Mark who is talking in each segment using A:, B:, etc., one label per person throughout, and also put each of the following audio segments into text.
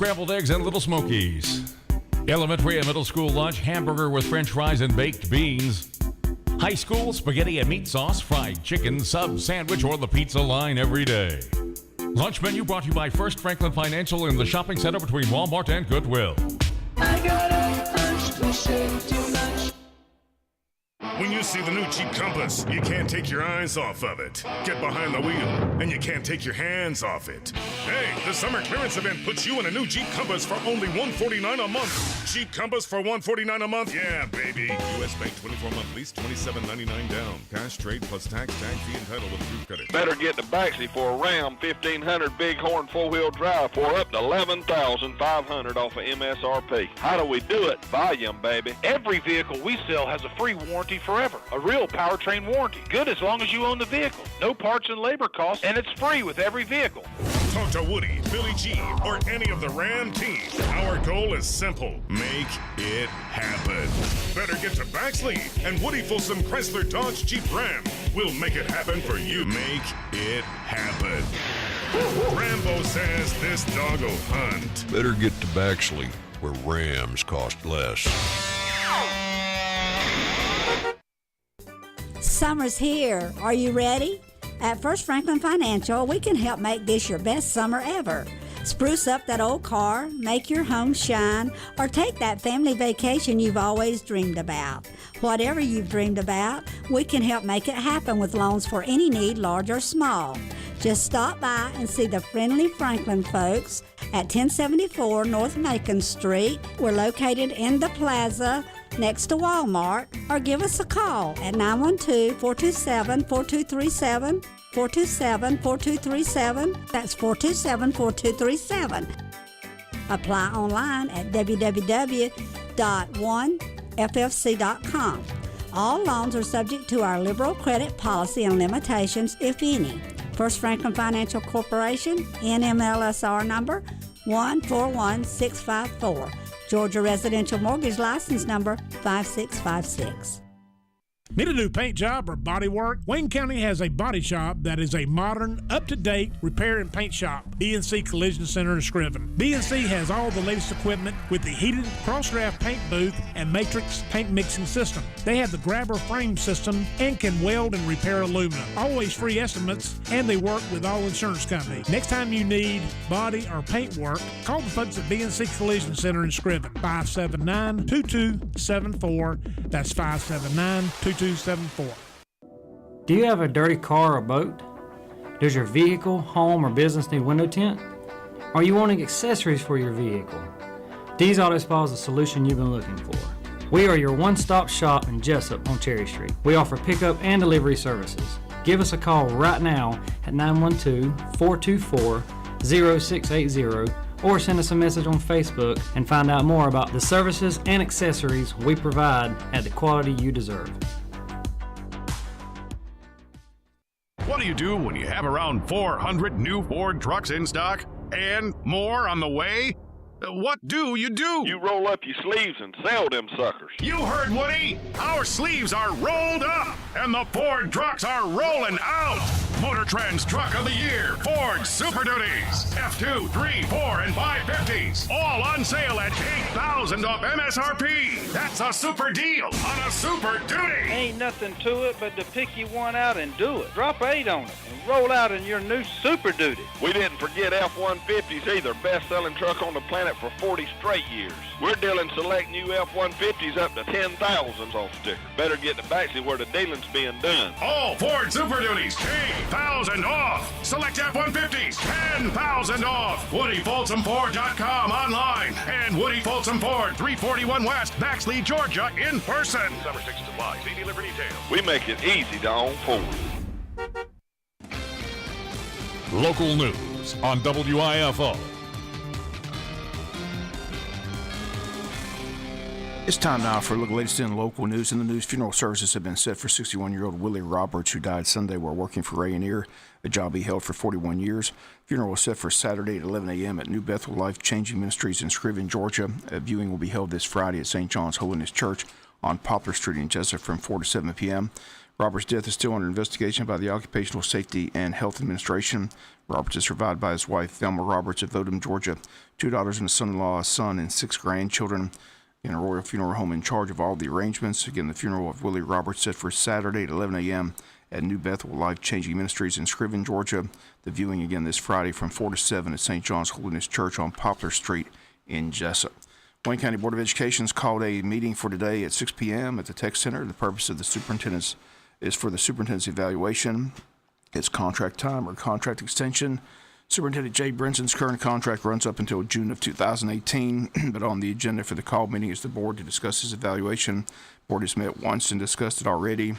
A: scrambled eggs and Little Smokies. Elementary and middle school lunch, hamburger with french fries and baked beans. High school, spaghetti and meat sauce, fried chicken, sub, sandwich, or the pizza line every day. Lunch menu brought to you by First Franklin Financial in the shopping center between Walmart and Goodwill.
B: I got a hunch we save too much.
C: When you see the new Jeep Compass, you can't take your eyes off of it. Get behind the wheel, and you can't take your hands off it. Hey, the summer clearance event puts you in a new Jeep Compass for only $149 a month. Jeep Compass for $149 a month? Yeah, baby. U.S. Bank 24-month lease, $27.99 down. Cash trade plus tax, tag fee, and title with approved credit.
D: Better get to Baxley for a Ram 1500 Bighorn 4-wheel drive for up to $11,500 off of MSRP. How do we do it? Volume, baby.
E: Every vehicle we sell has a free warranty forever. A real powertrain warranty. Good as long as you own the vehicle. No parts and labor costs, and it's free with every vehicle.
C: Talk to Woody, Billy G, or any of the Ram team. Our goal is simple. Make it happen. Better get to Baxley, and Woody Folsom Chrysler Dodge Jeep Ram will make it happen for you. Make it happen. Rambo says this dog will hunt.
F: Better get to Baxley, where Rams cost less.
G: Summer's here. Are you ready? At First Franklin Financial, we can help make this your best summer ever. Spruce up that old car, make your home shine, or take that family vacation you've always dreamed about. Whatever you've dreamed about, we can help make it happen with loans for any need, large or small. Just stop by and see the friendly Franklin folks at 1074 North Macon Street. We're located in the plaza next to Walmart, or give us a call at 912-427-4237, 427-4237. That's 427-4237. Apply online at www.1ffc.com. All loans are subject to our liberal credit policy and limitations, if any. First Franklin Financial Corporation, NMLSR number 141654. Georgia Residential Mortgage License number 5656.
H: Need a new paint job or body work? Wayne County has a body shop that is a modern, up-to-date repair and paint shop. B&C Collision Center in Scriven. B&C has all the latest equipment with the heated cross-draft paint booth and matrix paint mixing system. They have the grabber frame system and can weld and repair aluminum. Always free estimates, and they work with all insurance companies. Next time you need body or paint work, call the folks at B&C Collision Center in Scriven. 579-2274. That's 579-2274.
I: Do you have a dirty car or boat? Does your vehicle, home, or business need window tint? Are you wanting accessories for your vehicle? D's Auto Spa is the solution you've been looking for. We are your one-stop shop in Jesup on Cherry Street. We offer pickup and delivery services. Give us a call right now at 912-424-0680 or send us a message on Facebook and find out more about the services and accessories we provide at the quality you deserve.
J: What do you do when you have around 400 new Ford trucks in stock and more on the way? What do? You
D: roll up your sleeves and sell them suckers.
J: You heard Woody. Our sleeves are rolled up and the Ford trucks are rolling out. Motor Trend's Truck of the Year, Ford Super Duties, F2, 3, 4, and 550s. All on sale at $8,000 off MSRP. That's a super deal on a Super Duty.
E: Ain't nothing to it but to pick you one out and do it. Drop 8 on it and roll out in your new Super Duty.
D: We didn't forget F-150s either. Best-selling truck on the planet for 40 straight years. We're dealing select new F-150s up to $10,000 off sticker. Better get to Baxley where the dealing's being done.
J: All Ford Super Duties, $8,000 off. Select F-150s, $10,000 off. WoodyFolsomFord.com online and Woody Folsom Ford, 341 West, Baxley, Georgia, in person.
C: Summer 6 supply. See dealer for details.
D: We make it easy to own Ford.
A: Local news on WIFO.
K: It's time now for a look at the latest in local news. In the news, funeral services have been set for 61-year-old Willie Roberts, who died Sunday while working for Rayonier, a job he held for 41 years. Funeral was set for Saturday at 11 a.m. at New Bethel Life Changing Ministries in Scriven, Georgia. A viewing will be held this Friday at St. John's Holiness Church on Poplar Street in Jesup from 4 to 7 p.m. Roberts' death is still under investigation by the Occupational Safety and Health Administration. Roberts is survived by his wife, Thelma Roberts, of Vodum, Georgia, 2 daughters and a son-in-law, a son, and 6 grandchildren. In a royal funeral home in charge of all the arrangements. Again, the funeral of Willie Roberts set for Saturday at 11 a.m. at New Bethel Life Changing Ministries in Scriven, Georgia. The viewing again this Friday from 4 to 7 at St. John's Holiness Church on Poplar Street in Jesup. Wayne County Board of Education has called a meeting for today at 6 p.m. at the Tech Center. The purpose of the superintendent's is for the superintendent's evaluation, its contract time or contract extension. Superintendent Jay Brinson's current contract runs up until June of 2018, but on the agenda for the call meeting is the board to discuss his evaluation. Board has met once and discussed it already.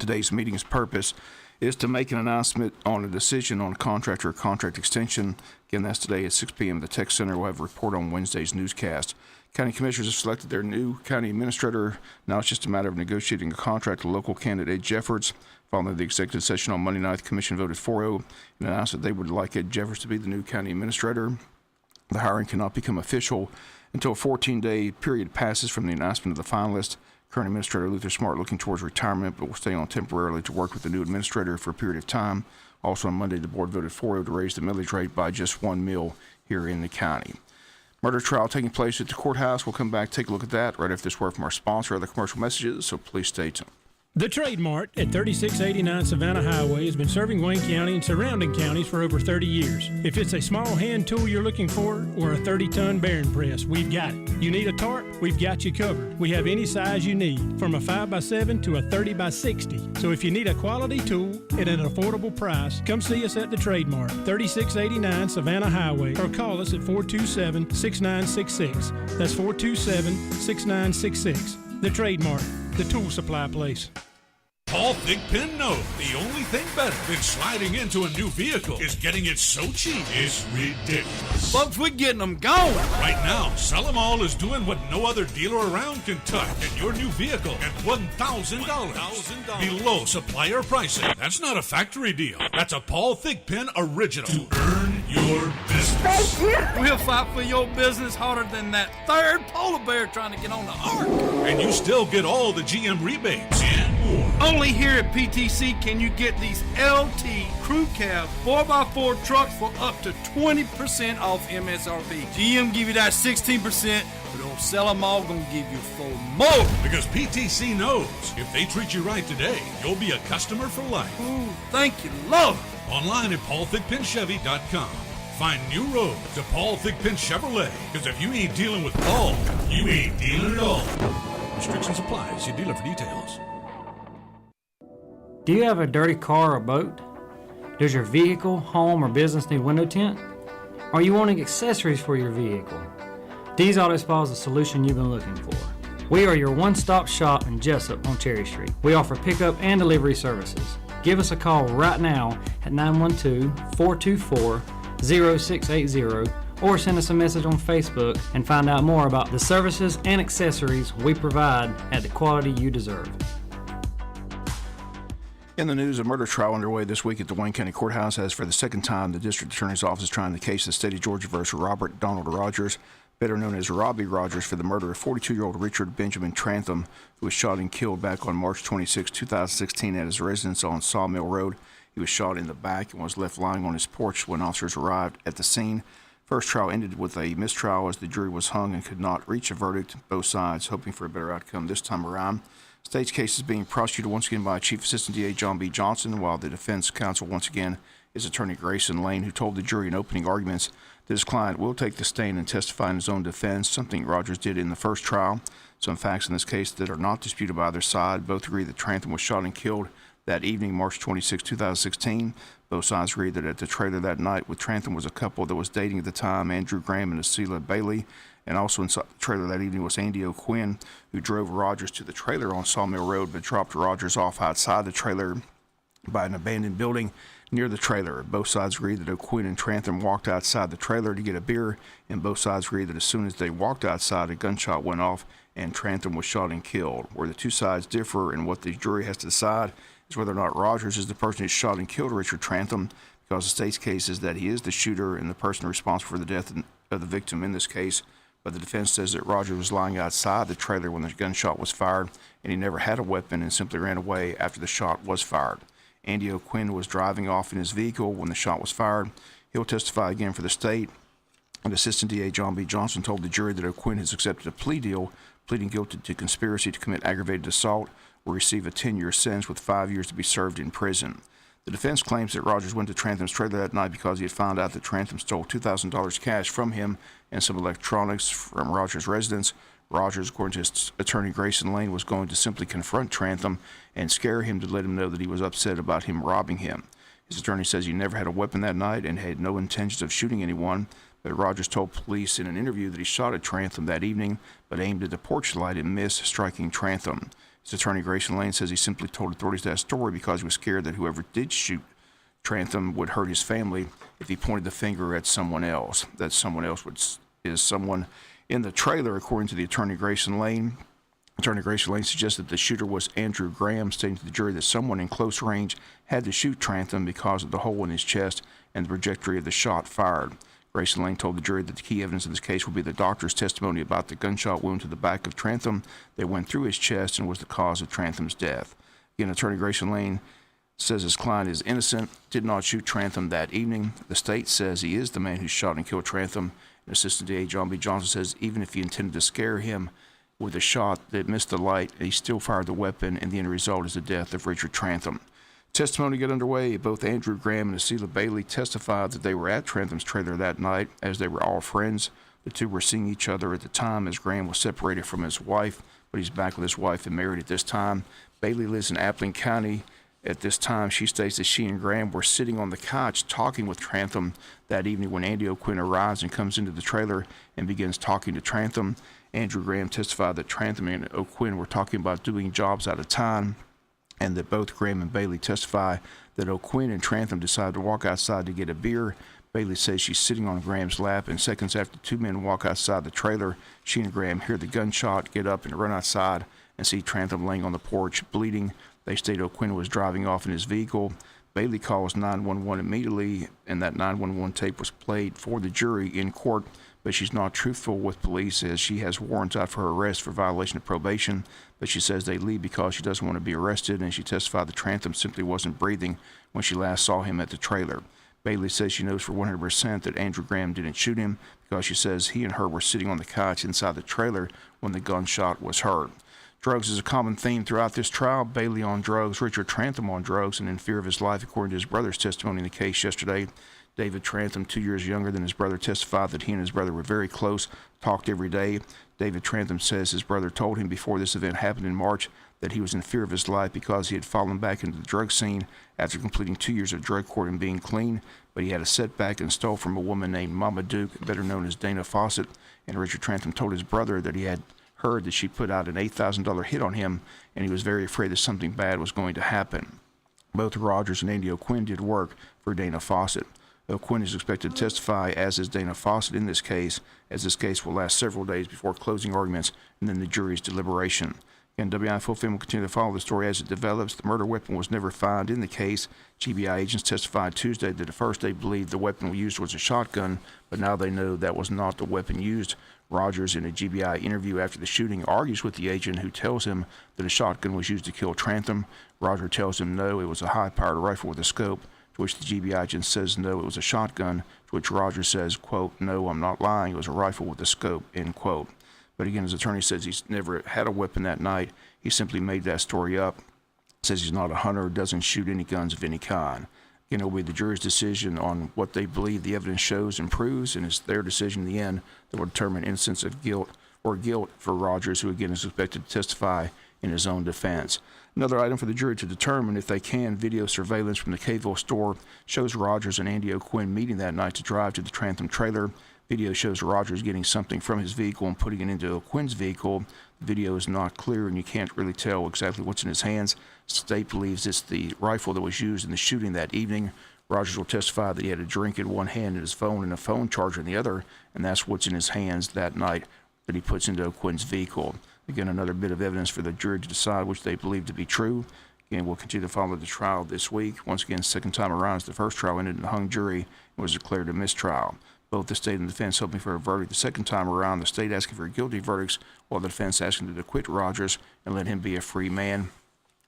K: Today's meeting's purpose is to make an announcement on a decision on a contract or a contract extension. Again, that's today at 6 p.m. at the Tech Center. We'll have a report on Wednesday's newscast. County commissioners have selected their new county administrator. Now it's just a matter of negotiating a contract with local candidate Ed Jeffords. Following the executive session on Monday night, the commission voted 4-0 and announced that they would like Ed Jeffords to be the new county administrator. The hiring cannot become official until a 14-day period passes from the announcement of the finalist. Current Administrator Luther Smart looking towards retirement, but will stay on temporarily to work with the new administrator for a period of time. Also on Monday, the board voted 4-0 to raise the millage rate by just 1 mil here in the county. Murder trial taking place at the courthouse. We'll come back, take a look at that right after this word from our sponsor, other commercial messages, so please stay tuned.
H: The Trade Mart at 3689 Savannah Highway has been serving Wayne County and surrounding counties for over 30 years. If it's a small hand tool you're looking for or a 30-ton bearing press, we've got it. You need a tarp? We've got you covered. We have any size you need, from a 5x7 to a 30x60. So if you need a quality tool at an affordable price, come see us at the Trade Mart, 3689 Savannah Highway, or call us at 427-6966. That's 427-6966. The Trade Mart, the tool supply place.
L: Paul Thigpen knows the only thing better than sliding into a new vehicle is getting it so cheap it's ridiculous.
M: Folks, we're getting them going.
L: Right now, Sell 'em All is doing what no other dealer around can touch. Get your new vehicle at $1,000 below supplier pricing. That's not a factory deal. That's a Paul Thigpen original. To earn your business.
M: We'll fight for your business harder than that third polar bear trying to get on the ark.
L: And you still get all the GM rebates and more.
M: Only here at PTC can you get these LT Crew Cab 4x4 trucks for up to 20% off MSRP. GM give you that 16%, but don't Sell 'em All gonna give you for more.
L: Because PTC knows if they treat you right today, you'll be a customer for life.
M: Ooh, thank you, Lord.
L: Online at paulthigpenchevy.com. Find new roads to Paul Thigpen Chevrolet. Because if you ain't dealing with Paul, you ain't dealing at all. Restrictions apply. See dealer for details.
I: Do you have a dirty car or boat? Does your vehicle, home, or business need window tint? Are you wanting accessories for your vehicle? D's Auto Spa is the solution you've been looking for. We are your one-stop shop in Jesup on Cherry Street. We offer pickup and delivery services. Give us a call right now at 912-424-0680 or send us a message on Facebook and find out more about the services and accessories we provide at the quality you deserve.
K: In the news, a murder trial underway this week at the Wayne County Courthouse as for the second time the district attorney's office is trying the case of the state of Georgia versus Robert Donald Rogers, better known as Robbie Rogers, for the murder of 42-year-old Richard Benjamin Trantham, who was shot and killed back on March 26, 2016 at his residence on Sawmill Road. He was shot in the back and was left lying on his porch when officers arrived at the scene. First trial ended with a mistrial as the jury was hung and could not reach a verdict, both sides hoping for a better outcome this time around. State's case is being prosecuted once again by Chief Assistant DA John B. Johnson, while the defense counsel once again is Attorney Grayson Lane, who told the jury in opening arguments that his client will take the stand and testify in his own defense, something Rogers did in the first trial. Some facts in this case that are not disputed by either side. Both agree that Trantham was shot and killed that evening, March 26, 2016. Both sides agreed that at the trailer that night with Trantham was a couple that was dating at the time, Andrew Graham and Aceela Bailey. And also inside the trailer that evening was Andy O'Quinn, who drove Rogers to the trailer on Sawmill Road but dropped Rogers off outside the trailer by an abandoned building near the trailer. Both sides agreed that O'Quinn and Trantham walked outside the trailer to get a beer, and both sides agreed that as soon as they walked outside, a gunshot went off and Trantham was shot and killed. Where the two sides differ and what the jury has to decide is whether or not Rogers is the person who shot and killed Richard Trantham, because the state's case is that he is the shooter and the person responsible for the death of the victim in this case. But the defense says that Rogers was lying outside the trailer when the gunshot was fired, and he never had a weapon and simply ran away after the shot was fired. Andy O'Quinn was driving off in his vehicle when the shot was fired. He'll testify again for the state. And Assistant DA John B. Johnson told the jury that O'Quinn has accepted a plea deal, pleading guilty to conspiracy to commit aggravated assault, will receive a 10-year sentence with 5 years to be served in prison. The defense claims that Rogers went to Trantham's trailer that night because he had found out that Trantham stole $2,000 cash from him and some electronics from Rogers' residence. Rogers, according to his attorney Grayson Lane, was going to simply confront Trantham and scare him to let him know that he was upset about him robbing him. His attorney says he never had a weapon that night and had no intentions of shooting anyone, but Rogers told police in an interview that he shot at Trantham that evening, but aimed at the porch light and missed, striking Trantham. His attorney Grayson Lane says he simply told authorities that story because he was scared that whoever did shoot Trantham would hurt his family if he pointed the finger at someone else. That someone else is someone in the trailer, according to the attorney Grayson Lane. Attorney Grayson Lane suggested the shooter was Andrew Graham, stating to the jury that someone in close range had to shoot Trantham because of the hole in his chest and the trajectory of the shot fired. Grayson Lane told the jury that the key evidence in this case will be the doctor's testimony about the gunshot wound to the back of Trantham that went through his chest and was the cause of Trantham's death. Again, attorney Grayson Lane says his client is innocent, did not shoot Trantham that evening. The state says he is the man who shot and killed Trantham. And Assistant DA John B. Johnson says even if he intended to scare him with a shot that missed the light, he still fired the weapon, and the end result is the death of Richard Trantham. Testimony got underway. Both Andrew Graham and Aceela Bailey testified that they were at Trantham's trailer that night, as they were all friends. The two were seeing each other at the time, as Graham was separated from his wife, but he's back with his wife and married at this time. Bailey lives in Appling County. At this time, she states that she and Graham were sitting on the couch talking with Trantham that evening when Andy O'Quinn arrives and comes into the trailer and begins talking to Trantham. Andrew Graham testified that Trantham and O'Quinn were talking about doing jobs out of town, and that both Graham and Bailey testify that O'Quinn and Trantham decided to walk outside to get a beer. Bailey says she's sitting on Graham's lap, and seconds after the two men walk outside the trailer, she and Graham hear the gunshot, get up and run outside, and see Trantham laying on the porch, bleeding. They state O'Quinn was driving off in his vehicle. Bailey calls 911 immediately, and that 911 tape was played for the jury in court, but she's not truthful with police as she has warrants out for her arrest for violation of probation, but she says they leave because she doesn't want to be arrested, and she testified that Trantham simply wasn't breathing when she last saw him at the trailer. Bailey says she knows for 100% that Andrew Graham didn't shoot him because she says he and her were sitting on the couch inside the trailer when the gunshot was heard. Drugs is a common theme throughout this trial. Bailey on drugs, Richard Trantham on drugs, and in fear of his life, according to his brother's testimony in the case yesterday. David Trantham, 2 years younger than his brother, testified that he and his brother were very close, talked every day. David Trantham says his brother told him before this event happened in March that he was in fear of his life because he had fallen back into the drug scene after completing 2 years of drug court and being clean, but he had a setback and stole from a woman named Mama Duke, better known as Dana Fawcett, and Richard Trantham told his brother that he had heard that she put out an $8,000 hit on him, and he was very afraid that something bad was going to happen. Both Rogers and Andy O'Quinn did work for Dana Fawcett. O'Quinn is expected to testify, as is Dana Fawcett in this case, as this case will last several days before closing arguments and then the jury's deliberation. And WIFO Film will continue to follow the story as it develops. The murder weapon was never found in the case. GBI agents testified Tuesday that at first they believed the weapon used was a shotgun, but now they know that was not the weapon used. Rogers, in a GBI interview after the shooting, argues with the agent who tells him that a shotgun was used to kill Trantham. Roger tells him no, it was a high-powered rifle with a scope, to which the GBI agent says no, it was a shotgun, to which Roger says, quote, no, I'm not lying, it was a rifle with a scope, end quote. But again, his attorney says he's never had a weapon that night. He simply made that story up. Says he's not a hunter, doesn't shoot any guns of any kind. Again, it will be the jury's decision on what they believe the evidence shows and proves, and it's their decision in the end that will determine innocence of guilt or guilt for Rogers, who again is expected to testify in his own defense. Another item for the jury to determine if they can, video surveillance from the Kayville store shows Rogers and Andy O'Quinn meeting that night to drive to the Trantham trailer. Video shows Rogers getting something from his vehicle and putting it into O'Quinn's vehicle. The video is not clear and you can't really tell exactly what's in his hands. The state believes it's the rifle that was used in the shooting that evening. Rogers will testify that he had a drink in one hand and his phone and a phone charger in the other, and that's what's in his hands that night that he puts into O'Quinn's vehicle. Again, another bit of evidence for the jury to decide which they believe to be true. Again, we'll continue to follow the trial this week. Once again, second time around, as the first trial ended in a hung jury and was declared a mistrial. Both the state and the defense hoping for a verdict the second time around, the state asking for guilty verdicts, while the defense asking to acquit Rogers and let him be a free man.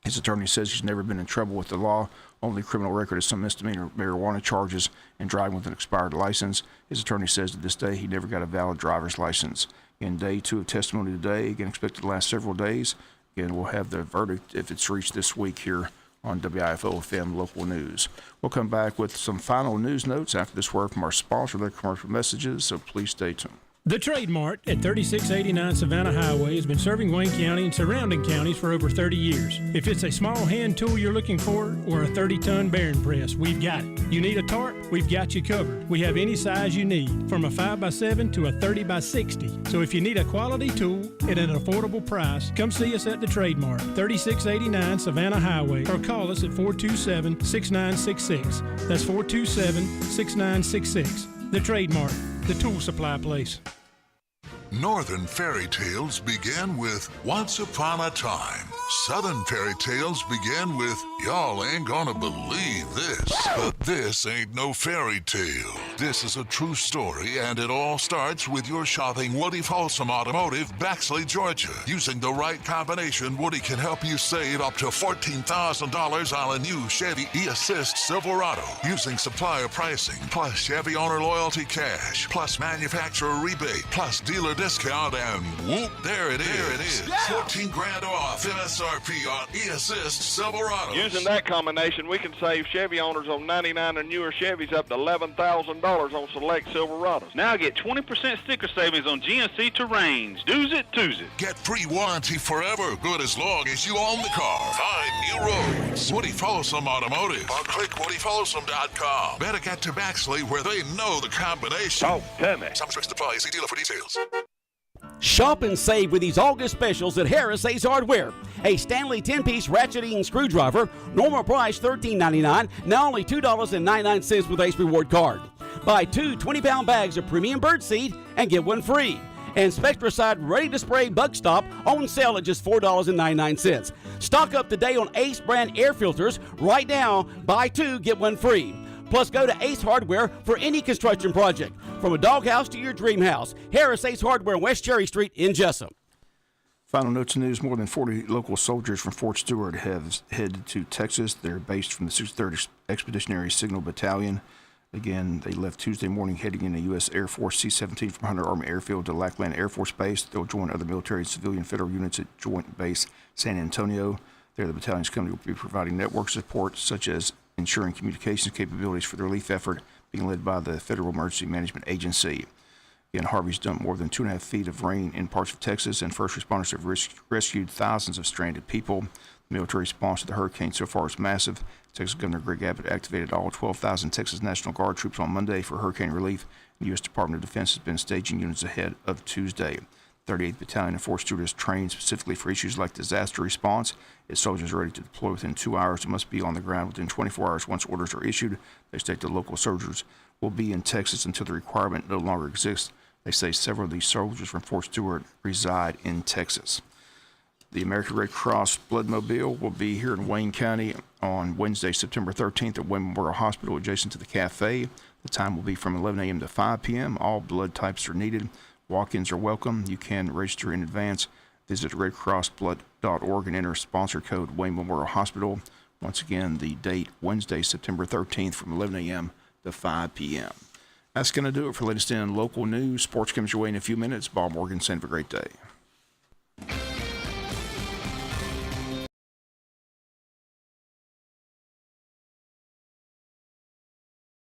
K: His attorney says he's never been in trouble with the law. Only criminal record is some misdemeanor marijuana charges and driving with an expired license. His attorney says to this day he never got a valid driver's license. In day 2 of testimony today, again expected to last several days. Again, we'll have the verdict if it's reached this week here on WIFO FM Local News. We'll come back with some final news notes after this word from our sponsor, their commercial messages, so please stay tuned.
N: The Trade Mart at 3689 Savannah Highway has been serving Wayne County and surrounding counties for over 30 years. If it's a small hand tool you're looking for or a 30-ton bearing press, we've got it. You need a tarp? We've got you covered. We have any size you need, from a 5x7 to a 30x60. So if you need a quality tool at an affordable price, come see us at the Trade Mart, 3689 Savannah Highway, or call us at 427-6966. That's 427-6966. The Trade Mart, the tool supply place.
O: Northern fairy tales begin with Once Upon a Time. Southern fairy tales begin with Y'all ain't gonna believe this. But this ain't no fairy tale. This is a true story, and it all starts with your shopping Woody Folsom Automotive, Baxley, Georgia. Using the right combination, Woody can help you save up to $14,000 on a new Chevy E-Assist Silverado. Using supplier pricing, plus Chevy owner loyalty cash, plus manufacturer rebate, plus dealer discount, and whoop, there it is. Yeah. 14 grand off MSRP on E-Assist Silverado.
D: Using that combination, we can save Chevy owners on 99 and newer Chevys up to $11,000 on select Silverados.
E: Now get 20% sticker savings on GMC Terrains. Do's it, to's it.
O: Get free warranty forever, good as long as you own the car. Find new roads. Woody Folsom Automotive, or click WoodyFolsom.com. Better get to Baxley where they know the combination.
D: Oh, damn it.
O: Some restrictions apply. See dealer for details.
P: Shop and save with these August specials at Harris Ace Hardware. A Stanley 10-piece ratcheting screwdriver, normal price $13.99, now only $2.99 with Ace Reward Card. Buy 2 20-pound bags of premium birdseed and get one free. And Spectracide ready-to-spray bug stop on sale at just $4.99. Stock up today on Ace brand air filters. Right now, buy 2, get one free. Plus, go to Ace Hardware for any construction project. From a doghouse to your dream house. Harris Ace Hardware, West Cherry Street in Jesup.
K: Final notes and news. More than 40 local soldiers from Fort Stewart have headed to Texas. They're based from the 63rd Expeditionary Signal Battalion. Again, they left Tuesday morning heading into U.S. Air Force C-17 from Hunter Army Airfield to Lackland Air Force Base. They'll join other military and civilian federal units at Joint Base San Antonio. There, the battalion's company will be providing network support, such as ensuring communications capabilities for the relief effort being led by the Federal Emergency Management Agency. Again, Harvey's dumped more than 2.5 feet of rain in parts of Texas, and first responders have rescued thousands of stranded people. The military response to the hurricane so far is massive. Texas Governor Greg Abbott activated all 12,000 Texas National Guard troops on Monday for hurricane relief. The U.S. Department of Defense has been staging units ahead of Tuesday. 38th Battalion of Fort Stewart is trained specifically for issues like disaster response. Its soldiers are ready to deploy within 2 hours and must be on the ground within 24 hours once orders are issued. They state the local soldiers will be in Texas until the requirement no longer exists. They say several of these soldiers from Fort Stewart reside in Texas. The American Red Cross Bloodmobile will be here in Wayne County on Wednesday, September 13th at Wayne Memorial Hospital adjacent to the cafe. The time will be from 11 a.m. to 5 p.m. All blood types are needed. Walk-ins are welcome. You can register in advance. Visit redcrossblood.org and enter sponsor code Wayne Memorial Hospital. Once again, the date, Wednesday, September 13th from 11 a.m. to 5 p.m. That's going to do it for latest in local news. Sports comes your way in a few minutes. Bob Morgan, have a great day.